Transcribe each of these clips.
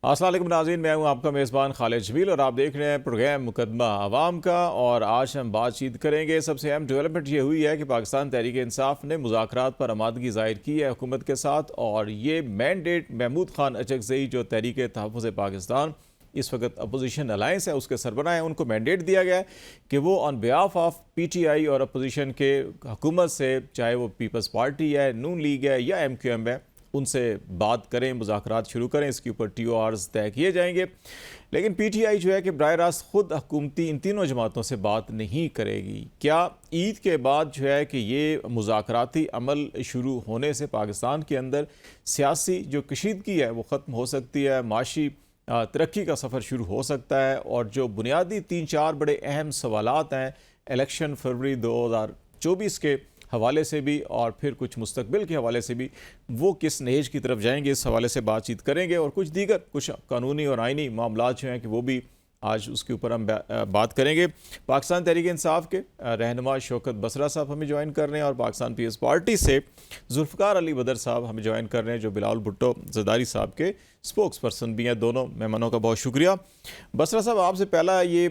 अस्सलाम वालेकुम नाज़रीन, मैं हूं आपका मेज़बान खालिद जमील और आप देख रहे हैं प्रोग्राम मुकदमा अवाम का। और आज हम बातचीत करेंगे। सबसे अहम डेवलपमेंट ये हुई है कि पाकिस्तान तहरीक इंसाफ ने मुज़ाकरात पर आमादगी ज़ाहिर की है हुकूमत के साथ, और ये मैंडेट महमूद खान अचकज़ई जो तहरीक तहफ़्फ़ुज़ पाकिस्तान इस वक्त अपोजिशन अलायंस है उसके सरबराह हैं, उनको मैंडेट दिया गया है कि वो ऑन बिहाफ ऑफ PTI और अपोजिशन के हुकूमत से, चाहे वो पीपल्स पार्टी है, नून लीग है या MQM है, उनसे बात करें, मुज़ाकरात शुरू करें। इसके ऊपर TORs तय किए जाएंगे। लेकिन PTI जो है कि बराह रास्त खुद हुकूमती इन तीनों जमातों से बात नहीं करेगी। क्या ईद के बाद जो है कि ये मुज़ाकराती अमल शुरू होने से पाकिस्तान के अंदर सियासी जो कशीदगी है वो ख़त्म हो सकती है, माशी तरक्की का सफ़र शुरू हो सकता है, और जो बुनियादी 3-4 बड़े अहम सवालात हैं इलेक्शन फरवरी 2024 के हवाले से भी और फिर कुछ मुस्तकबिल के हवाले से भी, वो किस नहेज की तरफ जाएंगे, इस हवाले से बातचीत करेंगे। और कुछ दीगर कुछ कानूनी और आइनी मामला जो हैं कि वो भी आज उसके ऊपर हम बात करेंगे। पाकिस्तान तहरीक इंसाफ के रहनुमा शौकत बसरा साहब हमें ज्वाइन कर रहे हैं, और पाकिस्तान पीपल्स पार्टी से जुल्फ़िकार अली बदर साहब हमें ज्वाइन कर रहे हैं, जो बिलावल भुट्टो ज़रदारी साहब के स्पोक्स पर्सन भी हैं। दोनों मेहमानों का बहुत शुक्रिया। बसरा साहब, आपसे पहला ये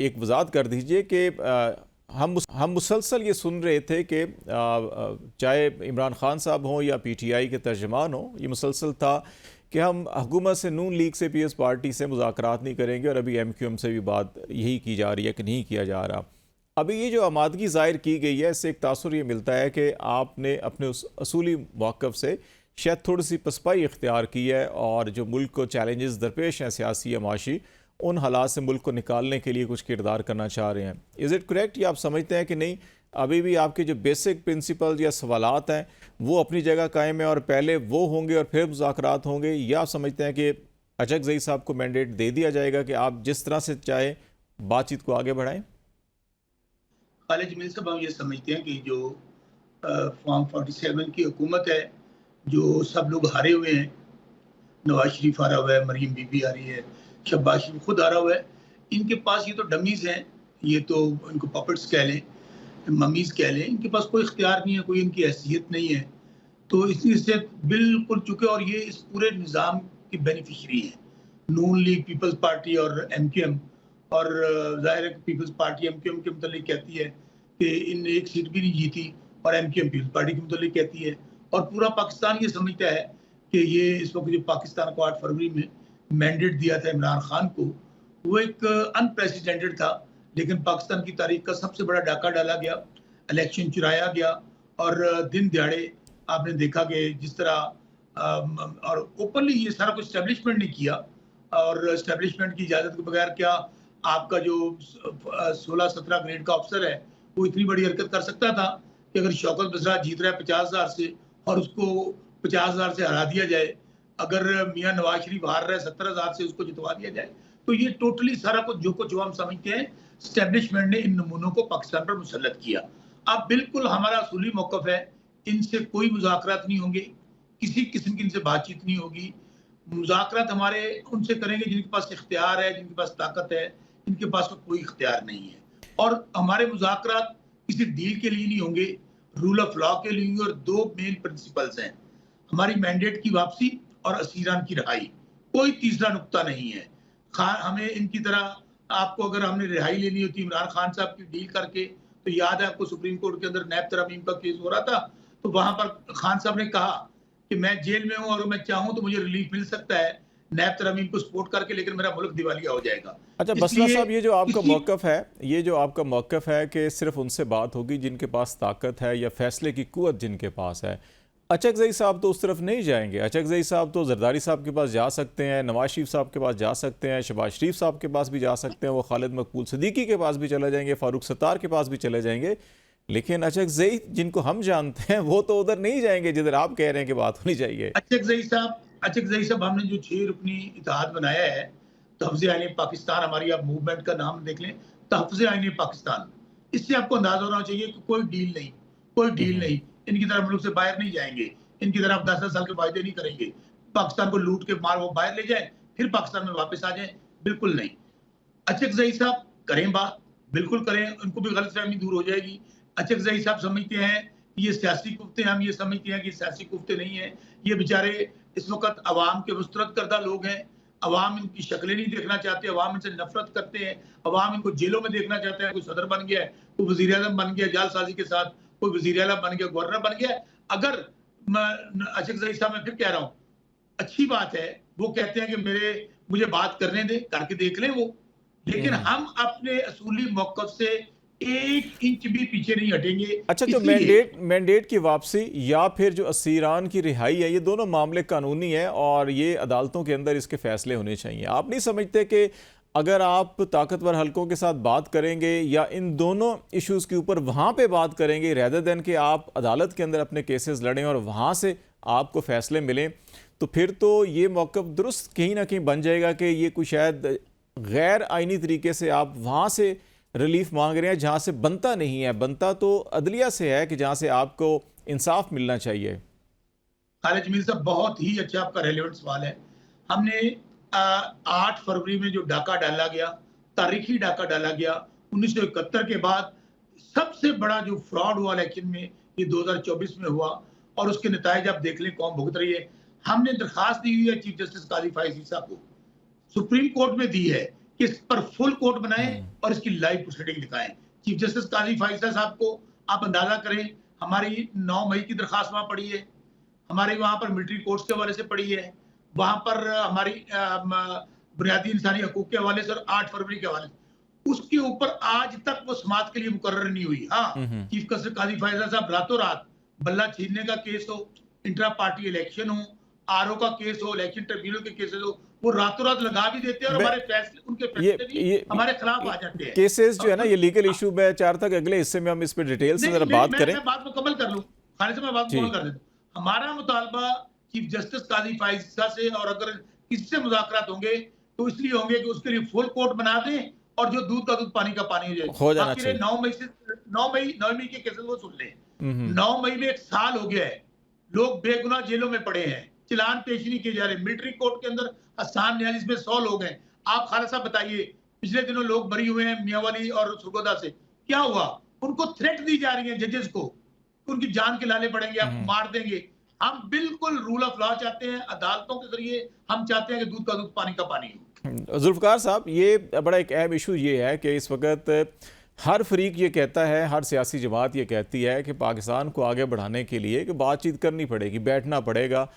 एक वजाहत कर दीजिए कि हम मुसलसल ये सुन रहे थे कि चाहे इमरान खान साहब हों या PTI के तर्जमान हों, ये मुसलसल था कि हम हुकूमत से, नून लीग से, पीपल्स पार्टी से मुज़ाकरात नहीं करेंगे, और अभी MQM से भी बात यही की जा रही है कि नहीं किया जा रहा। अभी ये जो आमादगी ज़ाहिर की गई है, इससे एक तासुर ये मिलता है कि आपने अपने उस असूली मौक़िफ़ से शायद थोड़ी सी पसपाई इख्तियार की है, और जो मुल्क को चैलेंजेस दरपेश हैं सियासी या माशी, उन हालात से मुल्क को निकालने के लिए कुछ किरदार करना चाह रहे हैं। इज़ इट करेक्ट, या आप समझते हैं कि नहीं, अभी भी आपके जो बेसिक प्रिंसिपल या सवालात हैं वो अपनी जगह कायम है और पहले वो होंगे और फिर मुज़ाकरात होंगे, या आप समझते हैं कि अचकज़ई साहब को मैंडेट दे दिया जाएगा कि आप जिस तरह से चाहें बातचीत को आगे बढ़ाएं? खालिद जमील साहब, हम ये समझते हैं कि जो फॉर्म 47 की हुकूमत है, जो सब लोग हारे हुए हैं, नवाज शरीफ हारा हुआ है, मरीम बीबी आ रही है, शहबाज शरीफ खुद हारा हुआ है, इनके पास ये तो डमीज़ हैं, ये तो इनको पपेट्स कह लें, ममीज़ कह लें, इनके पास कोई इख्तियार नहीं है, कोई इनकी हैसियत नहीं है। तो इससे बिल्कुल चुके, और ये इस पूरे निज़ाम की बेनिफिशरी है, नून लीग, पीपल्स पार्टी और MQM। और ज़ाहिर है कि पीपल्स पार्टी MQM के मुतालिक कहती है कि इनने एक सीट भी नहीं जीती, और MQM पीपल्स पार्टी के मुतालिक कहती है, और पूरा पाकिस्तान ये समझता है कि ये इस वक्त जो पाकिस्तान को 8 फरवरी में मैंडेट दिया था इमरान खान को, वो एक अनप्रेसिडेंटेड था, लेकिन पाकिस्तान की तारीख का सबसे बड़ा डाका डाला गया, इलेक्शन चुराया गया, और दिन दिहाड़े आपने देखा कि जिस तरह और ओपनली ये सारा कुछ एस्टेब्लिशमेंट ने किया, और एस्टेब्लिशमेंट की इजाज़त के बगैर क्या आपका जो 16-17 ग्रेड का अफसर है वो इतनी बड़ी हरकत कर सकता था कि अगर शौकत बसरा जीत रहा है 50,000 से और उसको 50,000 से हरा दिया जाए, अगर मियाँ नवाज शरीफ हार रहा है 70,000 से, उसको जितवा दिया जाए। तो ये टोटली सारा कुछ जो कुछ हम समझते हैं, एस्टेब्लिशमेंट ने इन नमूनों को पाकिस्तान पर मुसल्लत किया। अब बिल्कुल हमारा असूली मौक़िफ़ है, इनसे कोई मुज़ाकरात नहीं होंगे, किसी किस्म की इनसे बातचीत नहीं होगी। मुज़ाकरात हमारे उनसे करेंगे जिनके पास इख्तियार है, जिनके पास ताकत है, इनके पास तो कोई इख्तियार नहीं है। और हमारे मुज़ाकरात किसी डील के लिए नहीं होंगे, रूल ऑफ लॉ के लिए होंगे, और 2 मेन प्रिंसिपल्स हैं, हमारी मैंडेट की वापसी और असीरान की रिहाई। कोई तीसरा नुक्ता नहीं है। हमें इनकी तरह, आपको अगर हमने रिहाई लेनी होती इमरान खान साहब की डील करके, तो याद है आपको सुप्रीम कोर्ट के अंदर नैब तरमीम का केस हो रहा था, तो वहां पर खान साहब ने कहा कि मैं जेल में हूं और मैं चाहूं तो मुझे रिलीफ मिल सकता है नैब तरमीम को सपोर्ट करके, लेकिन मेरा मुल्क दिवालिया हो जाएगा। अच्छा बसरा इसलिए साहब, ये जो आपका किसी मौक़िफ़ है, ये जो आपका मौक़िफ़ है कि सिर्फ उनसे बात होगी जिनके पास ताकत है या फैसले की कुव्वत जिनके पास है, अचकज़ई साहब तो उस तरफ नहीं जाएंगे। अचकज़ई साहब तो जरदारी साहब के पास जा सकते हैं, नवाज शरीफ साहब के पास जा सकते हैं, शहबाज शरीफ साहब के पास भी जा सकते हैं, वो खालिद मकबूल सिद्दीकी के पास भी चले जाएंगे, फारूक सत्तार के पास भी चले जाएंगे। लेकिन अचकज़ई जिनको हम जानते हैं वो तो उधर नहीं जाएंगे जिधर आप कह रहे हैं कि बात होनी चाहिए। अचक ज़ई साहब हमने जो 6 रुकनी इत्तेहाद बनाया है, तहफ़्फ़ुज़ आईन पाकिस्तान, हमारी आप मूवमेंट का नाम देख लें, तहफ़्फ़ुज़ आईन पाकिस्तान। इससे आपको अंदाज़ा होना चाहिए कि कोई डील नहीं, कोई डील नहीं। इनकी तरह मुल्क से बाहर नहीं जाएंगे, इनकी तरह 10-10 साल के वायदे नहीं करेंगे, पाकिस्तान को लूट के मार वो बाहर ले जाए, फिर पाकिस्तान में वापस आ जाए, बिल्कुल नहीं। अचकज़ई साहब करें बात, बिल्कुल करें, उनको भी गलतफ़हमी दूर हो जाएगी। अचकज़ई साहब समझते हैं कि ये सियासी कुफ्ते हैं, हम ये समझते हैं कि सियासी कुफ्ते नहीं हैं। ये बेचारे इस वक़्त अवाम के मुस्तरद करदा लोग हैं, अवाम इनकी शक्लें नहीं देखना चाहते, अवाम इनसे नफरत करते हैं, अवाम इनको जेलों में देखना चाहते हैं। कोई सदर बन गया है, कोई वज़ीर आज़म बन गया जालसाजी के साथ, कोई वज़ीर आला बन गया, गवर्नर बन गया। अगर अशक ज़ई साहब, मैं फिर कह रहा हूँ, अच्छी बात है, वो कहते हैं कि मुझे बात करने दें, करके देख लें वो। लेकिन हम अपने असूली मौक़िफ़ से 1 इंच भी पीछे नहीं हटेंगे। अच्छा, जो इसलिए मैंडेट की वापसी या फिर जो असीरान की रिहाई है, ये दोनों मामले कानूनी हैं और ये अदालतों के अंदर इसके फैसले होने चाहिए। आप नहीं समझते कि अगर आप ताकतवर हलकों के साथ बात करेंगे या इन दोनों इश्यूज़ के ऊपर वहाँ पे बात करेंगे, रेदर देन कि आप अदालत के अंदर अपने केसेस लड़ें और वहाँ से आपको फैसले मिलें, तो फिर तो ये मौक़िफ़ दुरुस्त कहीं ना कहीं बन जाएगा कि ये कुछ शायद गैर आइनी तरीके से आप वहाँ से रिलीफ मांग रहे हैं जहाँ से बनता नहीं है। बनता तो अदलिया से है कि जहाँ से आपको इंसाफ मिलना चाहिए। खालिद जमील साहब, बहुत ही अच्छा आपका रेलेवेंट सवाल है। हमने 8 फरवरी में जो डाका डाला गया, तारीखी डाका डाला गया 1971 के बाद, सबसे बड़ा जो फ्रॉड हुआ इलेक्शन में, ये 2024 में हुआ और उसके नताइज आप देख लें कौन भुगत रही है। हमने दरखास्त दी हुई है चीफ जस्टिस काजी फायज़ी साहब को, सुप्रीम कोर्ट में दी है कि इस पर फुल कोर्ट बनाएं और इसकी लाइव प्रोसीडिंग दिखाएं। चीफ जस्टिस काजी फायज़ी साहब को आप अंदाजा करें, हमारी 9 मई की दरखास्त वहां पड़ी है, हमारे वहां पर मिलिट्री कोर्ट्स के हवाले से पड़ी है, वहां पर हमारी बुनियादी इंसानी हकूक के हवाले से और 8 फरवरी के हवाले से, उसके ऊपर आज तक वो समाअत के लिए मुकर्रर नहीं हुई। हाँ, चीफ जस्टिस काजी फायज़ी साहब रातों रात बल्ला छीनने का केस हो, इंट्रा पार्टी इलेक्शन हो, आरओ का केस हो, इलेक्शन ट्रिब्यूनल के केसेस हो, वो रातों रात लगा भी देते हैं और हमारे फैसले, उनके फैसले भी हमारे खिलाफ आ जाते हैं। केसेस जो है ना, ये लीगल इशू में चाहता कि अगले हिस्से में हम इस पे डिटेल से जरा बात करें। मैं बात मुकम्मल कर लूं, खालिद साहब, मैं बात मुकम्मल कर देता हूं। हमारा मुतालबा चीफ जस्टिस काजी फायज़ी साहब से, और अगर किससे मुज़ाकरात होंगे तो इसलिए होंगे कि उसके लिए फुल कोर्ट बना दें और जो दूध का दूध पानी का पानी हो जाए। आखिर 9 मई से 9 मई के केसेस वो सुन लें। 9 मई में 1 साल हो गया है, लोग बेगुनाह जेलों में पड़े हैं, चलान पेश नहीं किए जा रहे। मिलिट्री कोर्ट के अंदर आसान न्यायालय में 100 लोग हैं। आप खालिद साहब बताइए, पिछले दिनों लोग मरी हुए हैं मियांवाली और सुरगोदा से, क्या हुआ? उनको थ्रेट दी जा रही है जजेस को, उनकी जान के लाले पड़ेंगे, आप मार देंगे। हम बिल्कुल रूल ऑफ लॉ चाहते हैं, अदालतों के जरिए हम चाहते हैं कि दूध का दूध पानी का पानी हो। जुल्फ़िकार साहब, ये बड़ा एक अहम इशू ये है कि इस वक्त हर फरीक ये कहता है, हर सियासी जमात ये कहती है कि पाकिस्तान को आगे बढ़ाने के लिए कि बातचीत करनी पड़ेगी, बैठना पड़ेगा।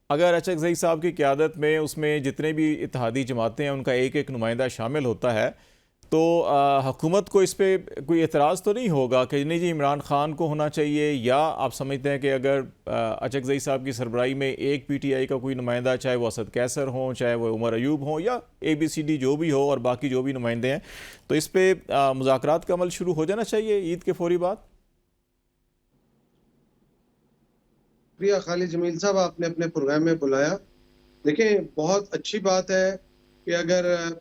अगर अशक ज़ई साहब की क़यादत में उसमें जितने भी इत्तेहादी जमातें हैं उनका एक एक नुमाइंदा शामिल होता है, तो हुकूमत को इस पर कोई एतराज़ तो नहीं होगा कि नहीं जी इमरान खान को होना चाहिए? या आप समझते हैं कि अगर अशक ज़ई साहब की सरबराही में एक PTI का कोई नुमाइंदा, चाहे वो असद कैसर हो, चाहे वो उमर अयूब हो, या ABCD जो भी हो और बाकी जो भी नुमाइंदे हैं, तो इस पर मुज़ाकरात का अमल शुरू हो जाना चाहिए ईद के फौरी बाद? शुक्रिया खालिद जमील साहब, आपने अपने प्रोग्राम में बुलाया। देखें, बहुत अच्छी बात है कि अगर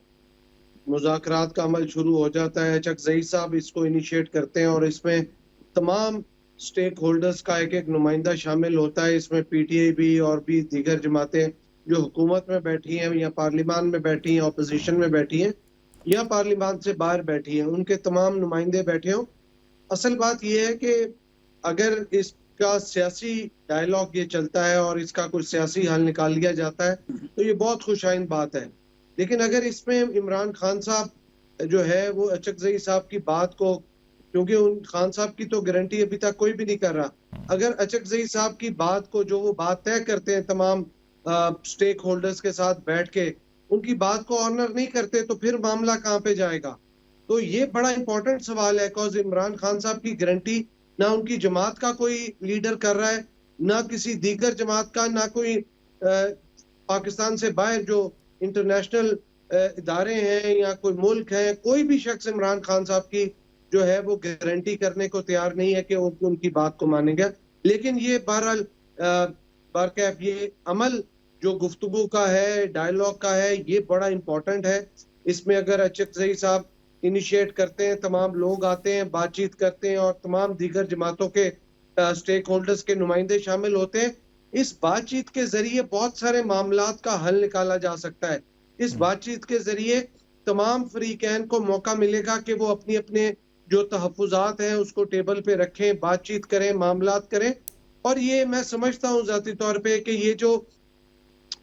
मुज़ाकरात का अमल शुरू हो जाता है, अशक ज़ई साहब इसको इनिशिएट करते हैं और इसमें तमाम स्टेक होल्डर्स का एक एक नुमाइंदा शामिल होता है। इसमें PTI भी और भी दीगर जमातें जो हुकूमत में बैठी हैं या पार्लिमान में बैठी हैं, अपोजिशन में बैठी हैं या पार्लिमान से बाहर बैठी हैं, उनके तमाम नुमाइंदे बैठे हों। असल बात यह है कि अगर इसका सियासी डायलॉग ये चलता है और इसका कुछ सियासी हल निकाल लिया जाता है तो ये बहुत खुशाइन बात है। लेकिन अगर इसमें इमरान खान साहब जो है वो अशक ज़ई साहब की बात को, क्योंकि उन खान साहब की तो गारंटी अभी तक कोई भी नहीं कर रहा, अगर अशक ज़ई साहब की बात को, जो वो बात तय करते हैं तमाम स्टेक होल्डर्स के साथ बैठ के, उनकी बात को ऑनर नहीं करते तो फिर मामला कहाँ पे जाएगा? तो ये बड़ा इंपॉर्टेंट सवाल है, बिकॉज इमरान खान साहब की गारंटी ना उनकी जमात का कोई लीडर कर रहा है, ना किसी दीगर जमात का, ना कोई पाकिस्तान से बाहर जो इंटरनेशनल इदारे हैं या कोई मुल्क है, कोई भी शख्स इमरान खान साहब की जो है वो गारंटी करने को तैयार नहीं है कि वो उनकी बात को मानेंगे। लेकिन ये बहरहाल बारकैफ ये अमल जो गुफ्तगू का है, डायलॉग का है, ये बड़ा इंपॉर्टेंट है। इसमें अगर अशक ज़ई साहब इनिशिएट करते हैं, तमाम लोग आते हैं, बातचीत करते हैं और तमाम दीगर जमातों के स्टेक होल्डर्स के नुमाइंदे शामिल होते हैं, इस बातचीत के जरिए बहुत सारे मामलात का हल निकाला जा सकता है। इस बातचीत के जरिए तमाम फरीकैन को मौका मिलेगा कि वो अपनी अपने जो तहफ़्फ़ुज़ात हैं उसको टेबल पे रखें, बातचीत करें, मामलात करें। और ये मैं समझता हूँ ज़ाती तौर पे कि ये जो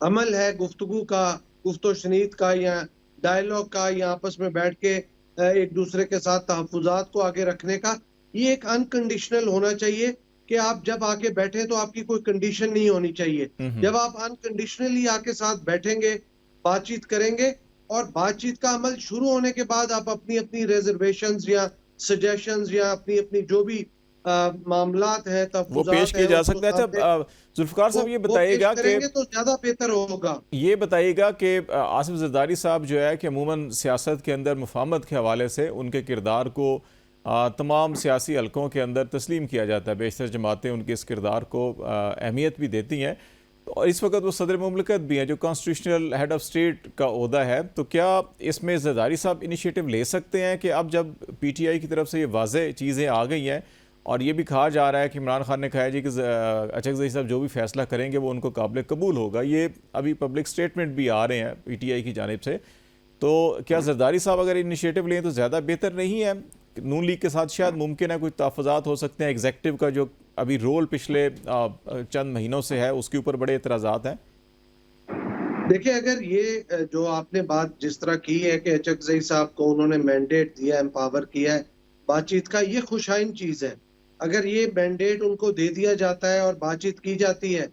अमल है गुफ्तगू का गुफ्तो शनीद का या डायलॉग का या आपस में बैठ के एक दूसरे के साथ तहफ़्फ़ुज़ात को आगे रखने का, ये एक अनकंडीशनल होना चाहिए कि आप जब आके बैठे तो आपकी कोई कंडीशन नहीं होनी चाहिए। जब आप अनकंडीशनली आके साथ बैठेंगे, बातचीत करेंगे और बातचीत का अमल शुरू होने के बाद आप अपनी-अपनी रिजर्वेशंस या सजेशंस या अपनी-अपनी जो भी मामलात है, वो पेश तहफ़्फ़ुज़ात किए है, जा उसको सकते हैं। सामने अच्छा जुल्फ़िकार साहब ये वो पेश बताइएगा कि करेंगे तो ज़्यादा बेहतर होगा। आसिफ ज़रदारी साहब जो है कि अमूमन सियासत के अंदर मुफाहमत के हवाले से उनके किरदार को तमाम सियासी हलकों के अंदर तस्लीम किया जाता है। बेशतर जमातें उनके इस किरदार को अहमियत भी देती हैं और इस वक्त वो सदर मुमलिकत भी हैं जो कॉन्स्टिट्यूशनल हेड ऑफ स्टेट का ओहदा है। तो क्या इसमें ज़रदारी साहब इनिशिएटिव ले सकते हैं कि अब जब PTI की तरफ से ये वाज़ेह चीज़ें आ गई हैं और ये भी कहा जा रहा है कि इमरान खान ने कहा है जी कि अचकज़ई साहब जो भी फैसला करेंगे वो उनको काबिल कबूल होगा, ये अभी पब्लिक स्टेटमेंट भी आ रहे हैं PTI की जानिब से, तो क्या जरदारी साहब अगर इनिशिएटिव लें तो ज़्यादा बेहतर नहीं है? नून लीग के साथ शायद मुमकिन है कुछ तहफ़्फ़ुज़ात हो सकते हैं, एग्जेक्टिव का जो अभी रोल पिछले चंद महीनों से है उसके ऊपर बड़े एतराज़ात हैं। देखिए, अगर ये जो आपने बात जिस तरह की है कि अचकज़ई साहब को उन्होंने मैंडेट दिया, एम्पावर किया है बातचीत का, ये खुशाइन चीज़ है। अगर ये मैंडेट उनको दे दिया जाता है और बातचीत की जाती है,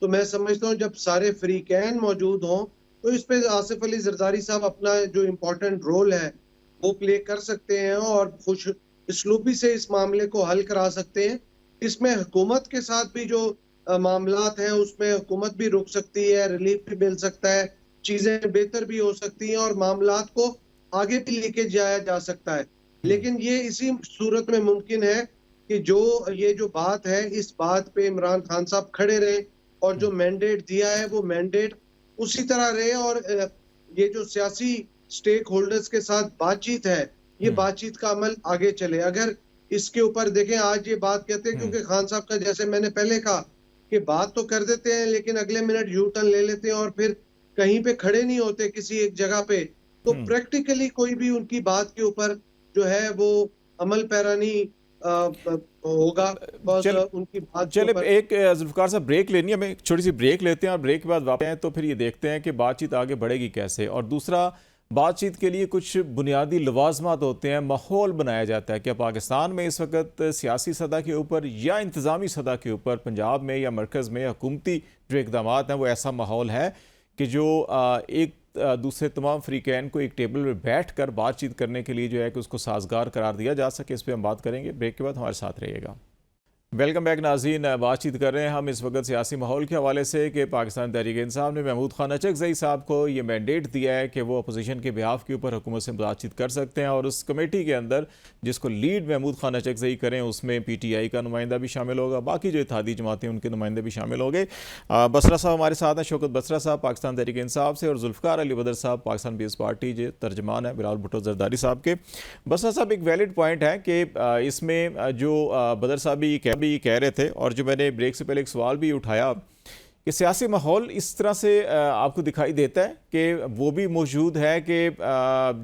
तो मैं समझता हूँ जब सारे फ्रीकैन मौजूद हों, तो इस पे आसिफ अली ज़रदारी साहब अपना जो इम्पोर्टेंट रोल है, वो प्ले कर सकते हैं और खुश इसलूबी से इस मामले को हल करा सकते हैं। इसमें हुकूमत के साथ भी जो मामलात हैं, उसमें हुकूमत भी रुक सकती है, रिलीफ भी मिल सकता है, चीज़ें बेहतर भी हो सकती हैं और मामलात को आगे भी लेके जाया जा सकता है। लेकिन ये इसी सूरत में मुमकिन है कि ये जो बात है, इस बात पे इमरान खान साहब खड़े रहे और जो मैंडेट दिया है, वो मैंडेट उसी तरह रहे और ये जो सियासी स्टेक होल्डर्स के साथ बातचीत है, ये बातचीत का अमल आगे चले। अगर इसके ऊपर देखें, आज ये बात कहते हैं क्योंकि खान साहब का, जैसे मैंने पहले कहा कि बात तो कर देते हैं लेकिन अगले मिनट यू टर्न ले लेते हैं और फिर कहीं पे खड़े नहीं होते किसी एक जगह पे, तो प्रैक्टिकली कोई भी उनकी बात के ऊपर जो है वो अमल पैरा नहीं होगा। बस उनकी बात चले एक जुल्फ़िकार साहब ब्रेक लेनी है, हमें छोटी सी ब्रेक लेते हैं और ब्रेक के बाद वापस आए तो फिर ये देखते हैं कि बातचीत आगे बढ़ेगी कैसे। और दूसरा, बातचीत के लिए कुछ बुनियादी लवाजमात होते हैं, माहौल बनाया जाता है। क्या पाकिस्तान में इस वक्त सियासी सतह के ऊपर या इंतज़ामी सतह के ऊपर, पंजाब में या मरकज़ में हुकूमती जो इक़दाम हैं, वो ऐसा माहौल है कि जो एक दूसरे तमाम फ्रीकैन को एक टेबल पर बैठ कर बातचीत करने के लिए जो है कि उसको साजगार करार दिया जा सके? इस पर हम बात करेंगे। ब्रेक के बाद हमारे साथ रहिएगा। वेलकम बैक नाज़रीन, बातचीत कर रहे हैं हम इस वक्त सियासी माहौल के हवाले से कि पाकिस्तान तहरीक इंसाफ ने महमूद खान अचकज़ई साहब को ये मैंडेट दिया है कि वो अपोजिशन के बिहाफ के ऊपर हुकूमत से बातचीत कर सकते हैं और उस कमेटी के अंदर जिसको लीड महमूद खान अचकज़ई करें उसमें PTI का नुमाइंदा भी शामिल होगा, बाकी जो इत्तेहादी जमातें उनके नुमाइंदे भी शामिल होंगे। बसरा साहब हमारे साथ हैं, शौकत बसरा साहब पाकिस्तान तहरीक इंसाफ से, और जुल्फ़िकार अली बदर साहब पाकिस्तान पीपल्स पार्टी जो तर्जमान है बिलावल भुट्टो ज़रदारी साहब के। बसरा साहब, एक वैलिड पॉइंट है कि इसमें जो बदर साहब भी कह रहे थे और जो मैंने ब्रेक से पहले एक सवाल भी उठाया कि सियासी माहौल इस तरह से आपको दिखाई देता है कि वो भी मौजूद है कि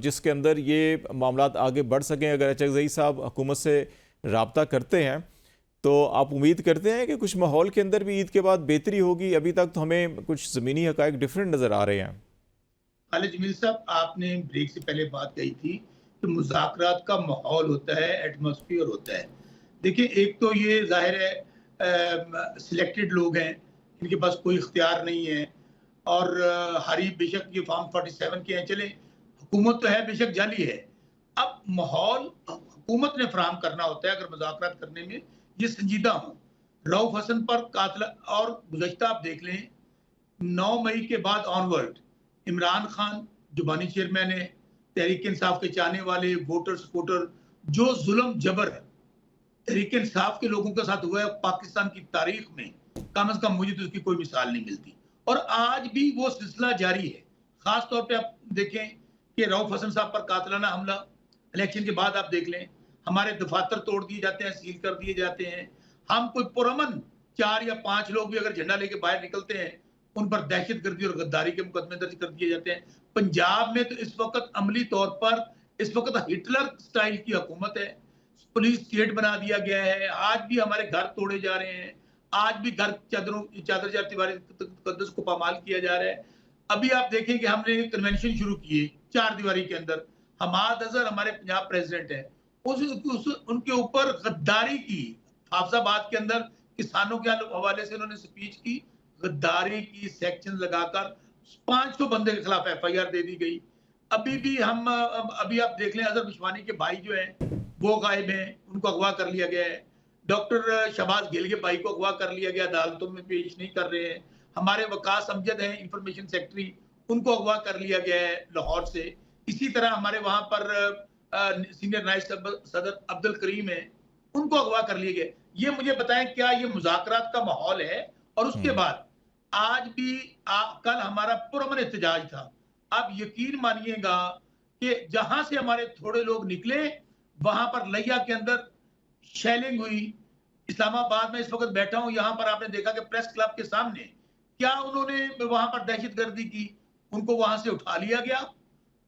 जिसके अंदर ये मामलात आगे बढ़ सकें। अगर अचकज़ई साहब हुकूमत से रब्ता करते हैं तो आप उम्मीद करते हैं कि कुछ माहौल के अंदर भी ईद के बाद बेहतरी होगी? अभी तक तो हमें कुछ ज़मीनी हक़ाइक़ डिफरेंट नज़र आ रहे हैं। खालिद जमील साहब, आपने ब्रेक से पहले बात कही थी कि मुज़ाकरात का माहौल होता है, एटमॉस्फेयर होता है। देखिए, एक तो ये जाहिर है सिलेक्टेड लोग हैं, इनके पास कोई इख्तियार नहीं है और हारी बेशक ये फॉर्म 47 के हैं, चले हुकूमत तो है बेशक जाली है। अब माहौल हुकूमत ने फराहम करना होता है अगर मुज़ाकरात करने में ये संजीदा हो। रऊफ हसन पर कातला, और गुज़श्ता आप देख लें 9 मई के बाद ऑनवर्ड इमरान खान जुबानी चेयरमैन है, तहरीक इंसाफ के चाहने वाले वोटर सपोर्टर, जो जुल्म जबर है तहरीक इंसाफ के लोगों के साथ हुआ है पाकिस्तान की तारीख में, कम से कम मुझे तो उसकी कोई मिसाल नहीं मिलती और आज भी वो सिलसिला जारी है। खास तौर पे आप देखें कि रऊफ हसन साहब पर कातलाना हमला, इलेक्शन के बाद आप देख लें हमारे दफातर तोड़ दिए जाते हैं, सील कर दिए जाते हैं। हम कोई पुरअमन 4 या 5 लोग भी अगर झंडा लेके बाहर निकलते हैं, उन पर दहशतगर्दी और गद्दारी के मुकदमे दर्ज कर दिए जाते हैं। पंजाब में तो इस वक्त अमली तौर पर इस वक्त हिटलर स्टाइल की हुकूमत है, पुलिस स्टेट बना दिया गया है। आज भी हमारे घर तोड़े जा रहे हैं, आज भी घर चादर तिवारी तकद्दुस को पामाल किया जा रहा है। अभी आप देखें कि हमने कन्वेंशन शुरू किए 4 दीवारी के अंदर। हमाद अजहर हमारे पंजाब प्रेसिडेंट हैं, उनके ऊपर गद्दारी की, हाफिजाबाद के अंदर किसानों के हवाले से उन्होंने स्पीच की, गद्दारी की सेक्शन लगाकर 500 बंदे के खिलाफ एफआईआर दे दी गई। अभी भी अभी आप देख लें, अजहर बिशवानी के भाई जो हैं वो गायब हैं, उनको अगवा कर लिया गया है। डॉक्टर शहबाज गिल के भाई को अगवा कर लिया गया, अदालतों में पेश नहीं कर रहे हैं। हमारे वकास अमजद हैं इंफॉर्मेशन सेक्रेटरी, उनको अगवा कर लिया गया है लाहौर से। इसी तरह हमारे वहां पर सीनियर नायब सदर अब्दुल करीम है, उनको अगवा कर लिया गया। ये मुझे बताएं, क्या ये मुज़ाकरात का माहौल है? और उसके बाद आज भी कल हमारा पुरअमन एहतजाज था। आप यकीन मानिएगा कि जहां से हमारे थोड़े लोग निकले, वहां पर लिया के अंदर शेलिंग हुई। इस्लामाबाद में इस वक्त बैठा हूं, यहां पर आपने देखा कि प्रेस क्लब के सामने क्या उन्होंने वहां पर दहशतगर्दी की, उनको वहां से उठा लिया गया,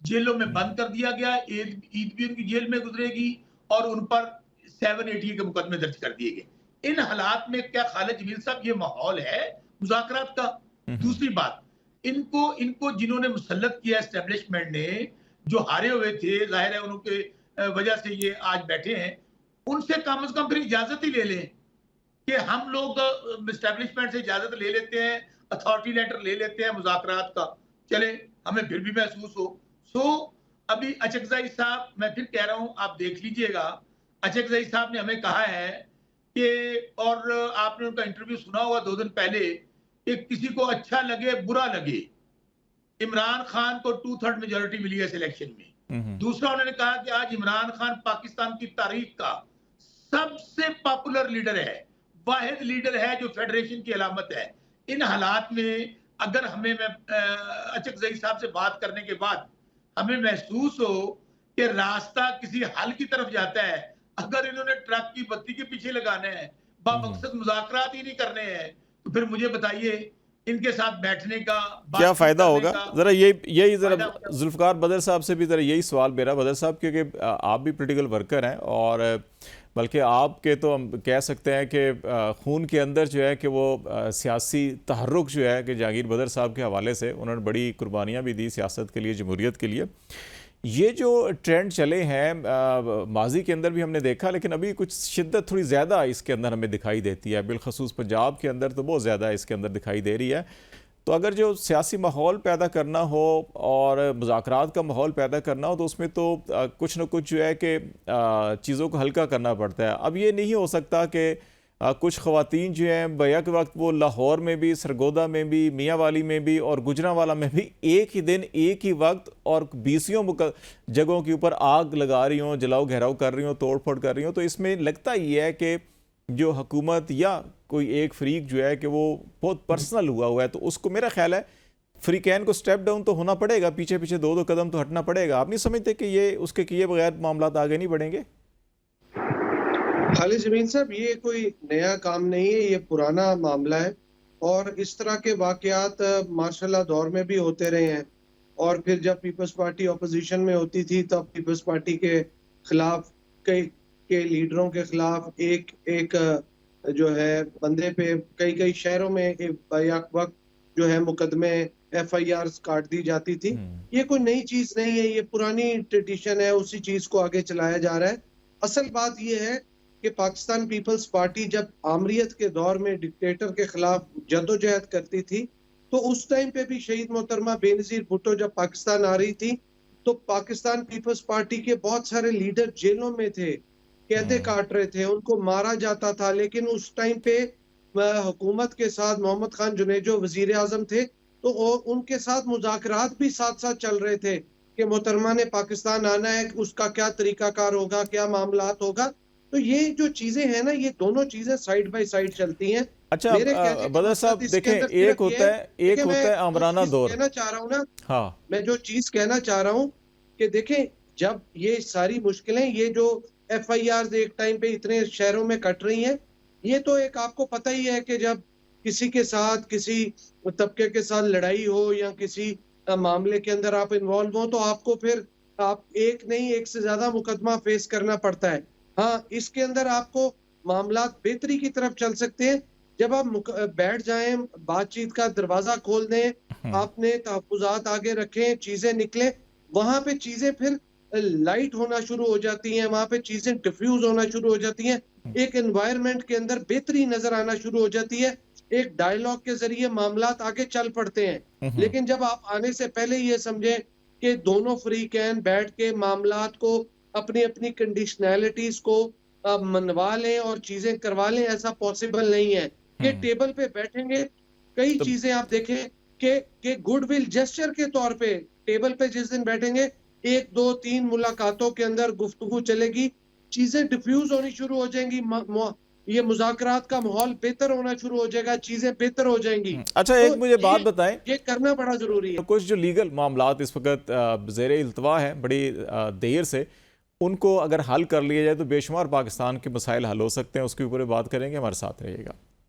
जेलों में बंद कर दिया गया, ईद भी उनकी जेल में गुजरेगी और उन पर 780 के मुकदमे दर्ज कर दिए गए। इन हालात में क्या खालिद जमील साहब ये माहौल है मुज़ाकरात का? दूसरी बात, इनको जिन्होंने मुसल्लत किया एस्टेब्लिशमेंट ने, जो हारे हुए थे, जाहिर है उनके वजह से ये आज बैठे हैं, उनसे कम से कम फिर इजाजत ही ले लें कि हम लोग एस्टेब्लिशमेंट से इजाजत ले लेते हैं, अथॉरिटी लेटर ले लेते हैं मुज़ाकरात का, चले हमें फिर भी महसूस हो। अभी अचकज़ई साहब, मैं फिर कह रहा हूं, आप देख लीजिएगा, अचकज़ई साहब ने हमें कहा है कि, और आपने उनका इंटरव्यू सुना होगा 2 दिन पहले, कि किसी को अच्छा लगे बुरा लगे, इमरान खान को 2/3 मेजोरिटी मिली है इस इलेक्शन में। दूसरा उन्होंने कहा कि आज इमरान खान पाकिस्तान की तारीख का सबसे पॉपुलर लीडर है, वाहिद लीडर है जो फेडरेशन की अलामत है। इन हालात में अगर हमें अचकज़ई साहब से बात करने के बाद हमें महसूस हो कि रास्ता किसी हल की तरफ जाता है, अगर इन्होंने ट्रक की बत्ती के पीछे लगाना है, बामकसद मुज़ाकरात ही नहीं करने हैं, तो फिर मुझे बताइए इनके साथ बैठने का क्या फ़ायदा होगा? ज़रा यही ज़रा जुल्फ़िकार बदर साहब से भी ज़रा यही सवाल मेरा, बदर साहब, क्योंकि आप भी पॉलिटिकल वर्कर हैं और बल्कि आपके तो हम कह सकते हैं कि खून के अंदर जो है कि वो सियासी तहर्रुक जो है कि जहांगीर बदर साहब के हवाले से उन्होंने बड़ी कुर्बानियाँ भी दी सियासत के लिए, जमहूरियत के लिए। ये जो ट्रेंड चले हैं माजी के अंदर भी हमने देखा, लेकिन अभी कुछ शिद्दत थोड़ी ज़्यादा इसके अंदर हमें दिखाई देती है, बिलखसूस पंजाब के अंदर तो बहुत ज़्यादा इसके अंदर दिखाई दे रही है। तो अगर जो सियासी माहौल पैदा करना हो और मुज़ाकरात का माहौल पैदा करना हो, तो उसमें तो कुछ न कुछ जो है कि चीज़ों को हल्का करना पड़ता है। अब ये नहीं हो सकता कि कुछ ख़वातीन जो हैं बैक वक्त वो लाहौर में भी, सरगोदा में भी, मियाँ वाली में भी और गुजरांवाला में भी एक ही दिन, एक ही वक्त और 20 जगहों के ऊपर आग लगा रही हों, जलाओ घेराव कर रही हों, तोड़ फोड़ कर रही हों। तो इसमें लगता ये है कि जो हुकूमत या कोई एक फरीक जो है कि वो बहुत पर्सनल हुआ है, तो उसको मेरा ख्याल है फ्रीकैन को स्टेप डाउन तो होना पड़ेगा, पीछे पीछे 2-2 कदम तो हटना पड़ेगा। आप नहीं समझते कि ये उसके किए बगैर मामला आगे नहीं बढ़ेंगे? खालिद जमील साहब, ये कोई नया काम नहीं है, ये पुराना मामला है और इस तरह के वाकयात माशाल्लाह दौर में भी होते रहे हैं। और फिर जब पीपल्स पार्टी ऑपोजिशन में होती थी तब पीपल्स पार्टी के खिलाफ, कई के लीडरों के खिलाफ एक जो है बंदे पे कई शहरों में एक वक्त जो है मुकदमे FIRs काट दी जाती थी। ये कोई नई चीज नहीं है, ये पुरानी ट्रेडिशन है, उसी चीज को आगे चलाया जा रहा है। असल बात ये है कि पाकिस्तान पीपल्स पार्टी जब आमरीत के दौर में डिक्टेटर के खिलाफ जद्दोजहद करती थी, तो उस टाइम पे भी शहीद मोहतरमा बेनजीर भुट्टो जब पाकिस्तान आ रही थी, तो पाकिस्तान पीपल्स पार्टी के बहुत सारे लीडर जेलों में थे, कैदे काट रहे थे, उनको मारा जाता था। लेकिन उस टाइम पे हुकूमत के साथ मोहम्मद खान जुनेजो वजीर आजम थे, तो उनके साथ मुज़ाकरात भी साथ साथ चल रहे थे कि मोहतरमा ने पाकिस्तान आना है, उसका क्या तरीकाकार होगा, क्या मामलात होगा। तो ये जो चीजें हैं ना, ये दोनों चीजें साइड बाय साइड चलती हैं। अच्छा बदर साहब देखें, एक होता है आमराना दौर। कहना चाह रहा हूँ ना, हाँ, मैं जो चीज कहना चाह रहा हूँ कि देखें, जब ये सारी मुश्किलें, ये जो FIRs एक टाइम पे इतने शहरों में कट रही हैं, ये तो एक आपको पता ही है कि जब किसी के साथ, किसी तबके के साथ लड़ाई हो या किसी मामले के अंदर आप इन्वॉल्व हो, तो आपको फिर आप एक नहीं, एक से ज्यादा मुकदमा फेस करना पड़ता है। हाँ, इसके अंदर आपको मामलात बेहतरी की तरफ चल सकते हैं, जब आप बैठ जाएं, बातचीत का दरवाजा खोल दें, आपने तहफ्फुज़ात आगे रखें, चीजें निकले, वहां पे चीजें फिर लाइट होना शुरू हो जाती हैं, वहां पे चीजें डिफ्यूज होना शुरू हो जाती हैं, एक एनवायरनमेंट के अंदर बेहतरी नजर आना शुरू हो जाती है, एक डायलॉग के जरिए मामलात आगे चल पड़ते हैं। लेकिन जब आप आने से पहले ये समझें कि दोनों फ्रीकैन बैठ के मामलात को, अपनी अपनी कंडीशनैलिटीज को मनवा लें और चीजें करवा लें, ऐसा पॉसिबल नहीं है। कि टेबल पे बैठेंगे, कई चीजें आप देखें कि गुडविल जेस्चर के तौर पे टेबल पे जिस दिन बैठेंगे, 1 2 3 मुलाकातों के अंदर गुफ्तगू चलेगी, चीजें डिफ्यूज होनी शुरू हो जाएंगी, ये मुज़ाकरात का माहौल बेहतर होना शुरू हो जाएगा, चीजें बेहतर हो जाएंगी। अच्छा, तो एक मुझे बात बताएं, ये करना बड़ा जरूरी है। कुछ जो लीगल मामलात इस वक्त ज़ेर इल्तवा हैं बड़ी देर से, उनको अगर हल कर लिया जाए तो बेशुमार पाकिस्तान के मसाइल हल हो सकते हैं। उसके ऊपर बात करेंगे, हमारे साथ रहिएगा।